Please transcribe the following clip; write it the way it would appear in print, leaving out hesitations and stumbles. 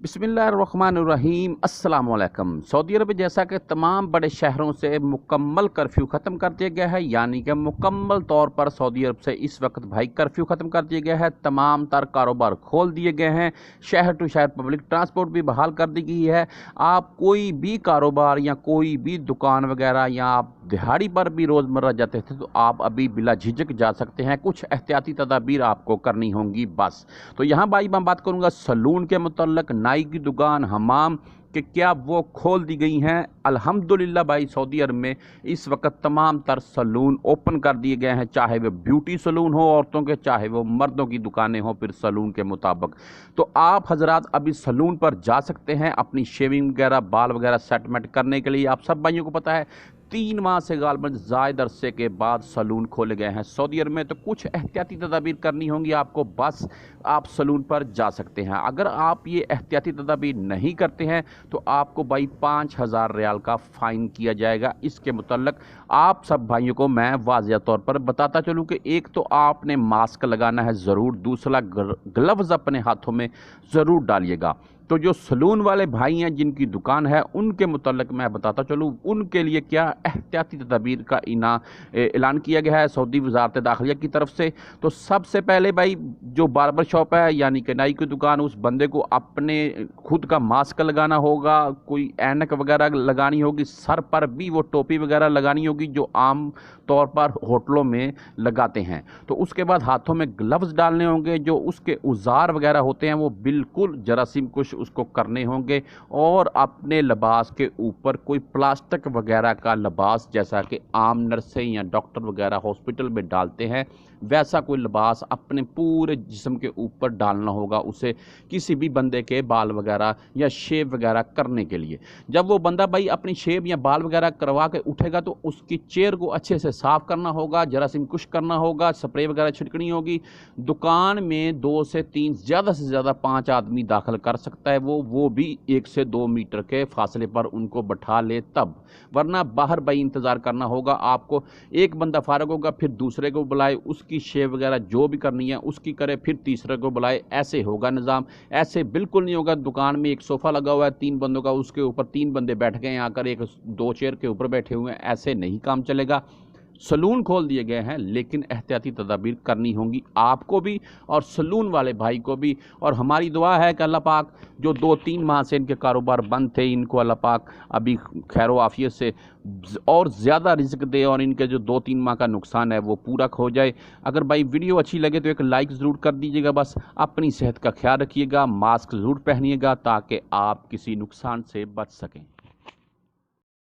बिस्मिल्लाहिर्रहमानिर्रहीम अस्सलाम वालेकुम। सऊदी अरब जैसा कि तमाम बड़े शहरों से मुकम्मल कर्फ्यू ख़त्म कर दिया गया है, यानी कि मुकम्मल तौर पर सऊदी अरब से इस वक्त भाई कर्फ्यू ख़त्म कर दिया गया है। तमाम तर कारोबार खोल दिए गए हैं। शहर टू शहर पब्लिक ट्रांसपोर्ट भी बहाल कर दी गई है। आप कोई भी कारोबार या कोई भी दुकान वगैरह या आप दिहाड़ी पर भी रोज़मर्रा जाते थे तो आप अभी बिला झिझक जा सकते हैं। कुछ एहतियाती तदाबीर आपको करनी होंगी बस। तो यहाँ भाई मैं बात करूँगा सलून के मुतल्लक, नाई की दुकान, हमाम कि क्या वो खोल दी गई हैं। अल्हम्दुलिल्लाह भाई सऊदी अरब में इस वक्त तमाम तर सलून ओपन कर दिए गए हैं, चाहे वो ब्यूटी सलून हो औरतों के, चाहे वो मर्दों की दुकानें हो फिर सलून के मुताबिक। तो आप हजरात अभी सलून पर जा सकते हैं अपनी शेविंग वगैरह, बाल वगैरह सेटमेंट करने के लिए। आप सब भाइयों को पता है 3 माह से गालबन ज़ायद अरसे के बाद सलून खोले गए हैं सऊदी अरब में, तो कुछ एहतियाती तदाबीर करनी होंगी आपको, बस आप सलून पर जा सकते हैं। अगर आप ये एहतियाती तदाबीर नहीं करते हैं तो आपको भाई 5000 रियाल का फ़ाइन किया जाएगा। इसके मुतल्लक आप सब भाइयों को मैं वाज़िया तौर पर बताता चलूँ कि एक तो आपने मास्क लगाना है ज़रूर, दूसरा ग्लव्स अपने हाथों में ज़रूर डालिएगा। तो जो सलून वाले भाई हैं जिनकी दुकान है उनके मुतल्लिक मैं बताता चलूँ उनके लिए क्या एहतियाती तदबीर का ऐलान किया गया है सऊदी वज़ारत दाखिलिया की तरफ से। तो सबसे पहले भाई जो बार्बर शॉप है यानी कि नाई की दुकान, उस बंदे को अपने खुद का मास्क लगाना होगा, कोई ऐनक वगैरह लगानी होगी, सर पर भी वो टोपी वगैरह लगानी होगी जो आम तौर पर होटलों में लगाते हैं। तो उसके बाद हाथों में ग्लव्स डालने होंगे, जो उसके औजार वगैरह होते हैं वो बिल्कुल जरासीम कुछ उसको करने होंगे, और अपने लिबास के ऊपर कोई प्लास्टिक वगैरह का लिबास जैसा कि आम नर्सें या डॉक्टर वगैरह हॉस्पिटल में डालते हैं वैसा कोई लिबास अपने पूरे जिस्म के ऊपर डालना होगा उसे, किसी भी बंदे के बाल वगैरह या शेव वगैरह करने के लिए। जब वो बंदा भाई अपनी शेव या बाल वगैरह करवा के उठेगा तो उसकी चेयर को अच्छे से साफ़ करना होगा, जरासीम कुश करना होगा, स्प्रे वगैरह छिड़कनी होगी। दुकान में 2 से 3 ज़्यादा से ज़्यादा 5 आदमी दाखिल कर सकता है वो भी 1 से 2 मीटर के फासले पर उनको बैठा ले तब, वरना बाहर भाई इंतज़ार करना होगा आपको। एक बंदा फारग होगा फिर दूसरे को बुलाए, उसकी शेव वगैरह जो भी करनी है उसकी करे, फिर तीसरे को बुलाए, ऐसे होगा निज़ाम। ऐसे बिल्कुल नहीं होगा दुकान में एक सोफ़ा लगा हुआ है 3 बंदों का, उसके ऊपर 3 बंदे बैठ गए आकर 1-2 चेयर के ऊपर बैठे हुए हैं, ऐसे नहीं काम चलेगा। सलून खोल दिए गए हैं लेकिन एहतियाती तदाबीर करनी होंगी आपको भी और सलून वाले भाई को भी। और हमारी दुआ है कि अल्लाह पाक जो 2-3 माह से इनके कारोबार बंद थे इनको अल्लाह पाक अभी खैर आफियत से और ज़्यादा रिज़्क दे और इनके जो 2-3 माह का नुकसान है वो पूरा हो जाए। अगर भाई वीडियो अच्छी लगे तो एक लाइक ज़रूर कर दीजिएगा। बस अपनी सेहत का ख्याल रखिएगा, मास्क ज़रूर पहनिएगा ताकि आप किसी नुकसान से बच सकें।